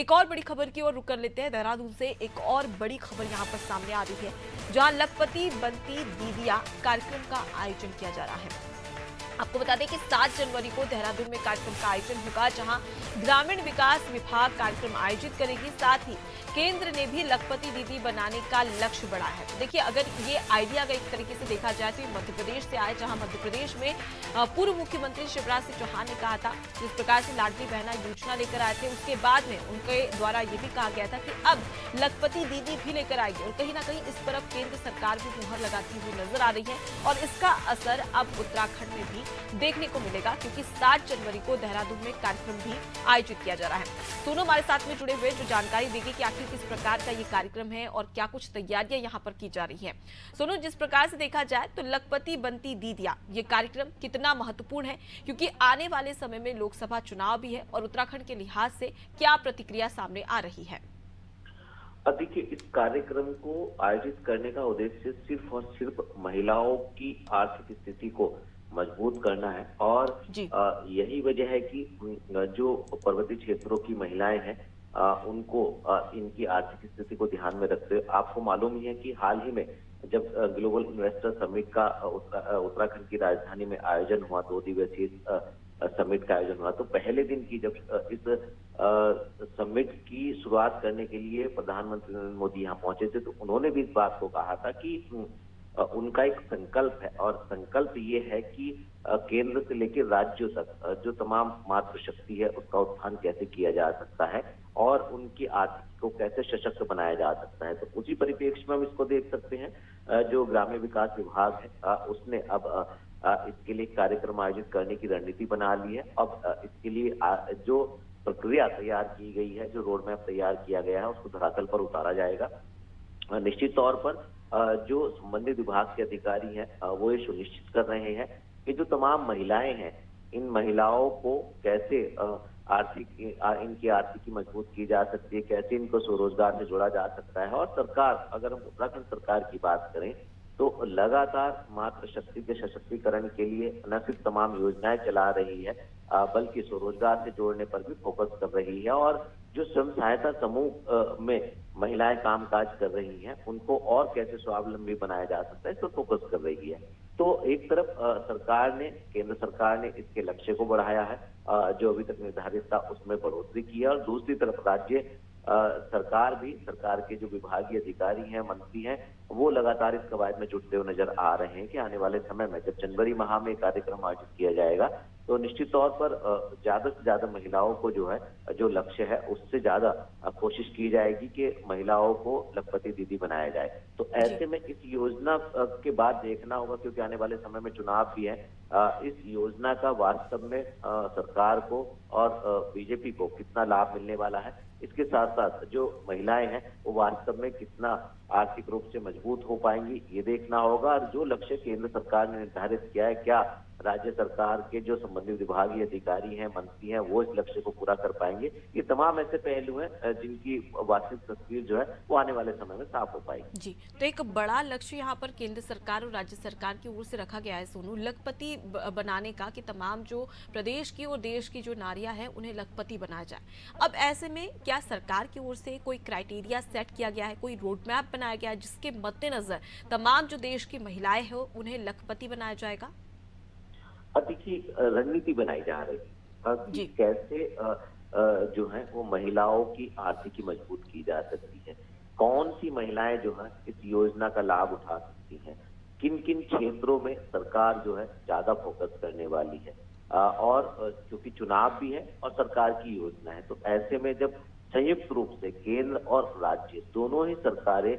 एक और बड़ी खबर की ओर रुक कर लेते हैं। देहरादून से एक और बड़ी खबर यहां पर सामने आ रही है, जहां लखपति बनती दीदिया कार्यक्रम का आयोजन किया जा रहा है। आपको बता दें कि 7 जनवरी को देहरादून में कार्यक्रम का आयोजन होगा, जहां ग्रामीण विकास विभाग कार्यक्रम आयोजित करेगी। साथ ही केंद्र ने भी लखपति दीदी बनाने का लक्ष्य बढ़ाया है। देखिए, अगर ये आइडिया अगर एक तरीके से देखा जाए तो ये मध्य प्रदेश से आए, जहां मध्य प्रदेश में पूर्व मुख्यमंत्री शिवराज सिंह चौहान ने कहा था, जिस प्रकार से लाडली बहना योजना लेकर आए थे, उसके बाद में उनके द्वारा ये भी कहा गया था कि अब लखपति दीदी भी लेकर आएगी। और कहीं ना कहीं इस तरफ केंद्र सरकार भी मुहर लगाती हुई नजर आ रही है और इसका असर अब उत्तराखंड में भी देखने को मिलेगा, क्योंकि 7 जनवरी को देहरादून में कार्यक्रम भी आयोजित किया जा रहा है। सोनू हमारे साथ में जुड़े हुए जो जानकारी देगी कि आखिर किस प्रकार का ये कार्यक्रम है और क्या कुछ तैयारियां यहां पर की जा रही है। सोनू, जिस प्रकार से देखा जाए तो लखपति बनती दीदिया ये कार्यक्रम कितना महत्वपूर्ण है, क्योंकि आने वाले समय में लोकसभा चुनाव भी है, और उत्तराखंड के लिहाज से क्या प्रतिक्रिया सामने आ रही है? देखिए, इस कार्यक्रम को आयोजित करने का उद्देश्य सिर्फ और सिर्फ महिलाओं की आर्थिक स्थिति को मजबूत करना है। और यही वजह है कि जो पर्वतीय क्षेत्रों की महिलाएं हैं, उनको इनकी आर्थिक स्थिति को ध्यान में रखते हुए, आपको मालूम ही है कि हाल ही में जब ग्लोबल इन्वेस्टर समिट का उत्तराखंड की राजधानी में आयोजन हुआ, 2 दिवसीय समिट का आयोजन हुआ, तो पहले दिन की जब इस समिट की शुरुआत करने के लिए प्रधानमंत्री नरेंद्र मोदी यहाँ पहुंचे थे, तो उन्होंने भी इस बात को कहा था कि उनका एक संकल्प है, और संकल्प ये है कि केंद्र से लेकर राज्यों तक जो तमाम मातृशक्ति है उसका उत्थान कैसे किया जा सकता है और उनकी आर्थिक को कैसे सशक्त बनाया जा सकता है। तो उसी परिप्रेक्ष्य में हम इसको देख सकते हैं। जो ग्रामीण विकास विभाग है, उसने अब इसके लिए कार्यक्रम आयोजित करने की रणनीति बना ली है। अब इसके लिए जो प्रक्रिया तैयार की गई है, जो रोड मैप तैयार किया गया है, उसको धरातल पर उतारा जाएगा। निश्चित तौर पर जो संबंधित विभाग के अधिकारी हैं, वो ये सुनिश्चित कर रहे हैं कि जो तमाम महिलाएं हैं, इन महिलाओं को कैसे इनकी आर्थिकी मजबूत की जा सकती है, कैसे इनको स्वरोजगार से जोड़ा जा सकता है। और सरकार, अगर हम उत्तराखंड सरकार की बात करें, तो लगातार मातृशक्ति के सशक्तिकरण के लिए न सिर्फ तमाम योजनाएं चला रही है, बल्कि स्वरोजगार से जोड़ने पर भी फोकस कर रही है। और जो स्वयं सहायता समूह में महिलाएं कामकाज कर रही हैं, उनको और कैसे स्वावलंबी बनाया जा सकता है, इस पर फोकस कर रही है। तो एक तरफ केंद्र सरकार ने इसके लक्ष्य को बढ़ाया है, जो अभी तक निर्धारित था उसमें बढ़ोतरी की है, और दूसरी तरफ राज्य सरकार के जो विभागीय अधिकारी हैं, मंत्री हैं, वो लगातार इस कवायद में जुटते हुए नजर आ रहे हैं कि आने वाले समय में जब जनवरी माह में कार्यक्रम आयोजित किया जाएगा, तो निश्चित तौर पर ज्यादा से ज्यादा महिलाओं को जो लक्ष्य है उससे ज्यादा कोशिश की जाएगी कि महिलाओं को लखपति दीदी बनाया जाए। तो ऐसे में इस योजना के बाद देखना होगा, क्योंकि आने वाले समय में चुनाव भी है, इस योजना का वास्तव में सरकार को और बीजेपी को कितना लाभ मिलने वाला है। इसके साथ साथ जो महिलाएं हैं वो वास्तव में कितना आर्थिक रूप से मजबूत हो पाएंगी, ये देखना होगा। और जो लक्ष्य केंद्र सरकार ने निर्धारित किया है, क्या राज्य सरकार के जो संबंधित विभागीय अधिकारी हैं, मंत्री हैं, वो इस लक्ष्य को पूरा कर पाएंगे। ये तमाम ऐसे पहलू हैं जिनकी वास्तविक तस्वीर जो है वो आने वाले समय में साफ हो पाएगी। जी, तो एक बड़ा लक्ष्य यहाँ पर केंद्र सरकार और राज्य सरकार की ओर से रखा गया है सोनू, लखपति बनाने का, कि तमाम जो प्रदेश की और देश की जो नारियां हैं उन्हें लखपति बनाया जाए। अब ऐसे में क्या सरकार की ओर से कोई क्राइटेरिया सेट किया गया है, कोई रोड मैप बनाया गया है, जिसके मद्देनजर तमाम जो देश की महिलाएं हैं उन्हें लखपति बनाया जाएगा? देखिए, रणनीति बनाई जा रही है कि कैसे जो है वो महिलाओं की आर्थिकी मजबूत की जा सकती है, कौन सी महिलाएं जो है इस योजना का लाभ उठा सकती हैं, किन किन क्षेत्रों में सरकार जो है ज्यादा फोकस करने वाली है। और क्योंकि चुनाव भी है और सरकार की योजना है, तो ऐसे में जब संयुक्त रूप से केंद्र और राज्य दोनों ही सरकारें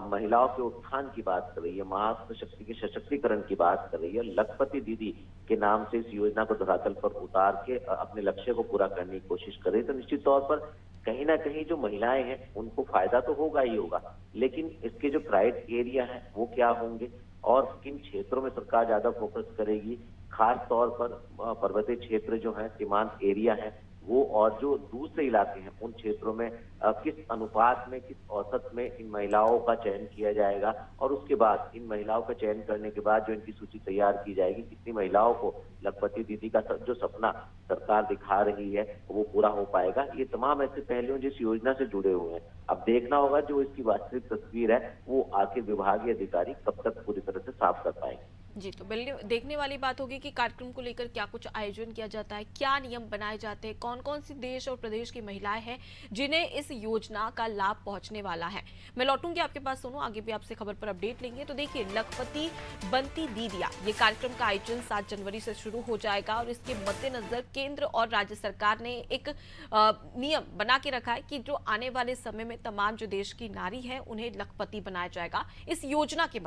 महिलाओं के उत्थान की बात कर रही है, मातृशक्ति के सशक्तिकरण की बात कर रही है, लखपति दीदी के नाम से इस योजना को धरातल पर उतार के अपने लक्ष्य को पूरा करने की कोशिश कर रही है, तो निश्चित तौर पर कहीं ना कहीं जो महिलाएं हैं उनको फायदा तो होगा ही होगा, लेकिन इसके जो क्राइटेरिया है वो क्या होंगे और किन क्षेत्रों में सरकार ज्यादा फोकस करेगी। खास तौर पर पर्वतीय क्षेत्र जो है, सीमांत एरिया है, वो और जो दूसरे इलाके हैं उन क्षेत्रों में किस अनुपात में, किस औसत में इन महिलाओं का चयन किया जाएगा, और उसके बाद इन महिलाओं का चयन करने के बाद जो इनकी सूची तैयार की जाएगी, कितनी महिलाओं को लखपति दीदी का जो सपना सरकार दिखा रही है वो पूरा हो पाएगा। ये तमाम ऐसे पहलू जिस योजना से जुड़े हुए हैं। अब देखना होगा जो इसकी वास्तविक तस्वीर है वो आखिर विभागीय अधिकारी कब तक पूरी तरह से साफ कर पाएंगे। जी, तो देखने वाली बात होगी कि कार्यक्रम को लेकर क्या कुछ आयोजन किया जाता है, क्या नियम बनाए जाते हैं, कौन कौन सी देश और प्रदेश की महिलाएं हैं जिन्हें इस योजना का लाभ पहुंचने वाला है। मैं लौटूंगी आपके पास सोनू, आगे भी आपसे खबर पर अपडेट लेंगे। तो देखिए, लखपति बनती दीदिया, ये कार्यक्रम का आयोजन 7 जनवरी से शुरू हो जाएगा और इसके मद्देनजर केंद्र और राज्य सरकार ने एक नियम बना के रखा है कि जो आने वाले समय में तमाम जो देश की नारी है उन्हें लखपति बनाया जाएगा इस योजना के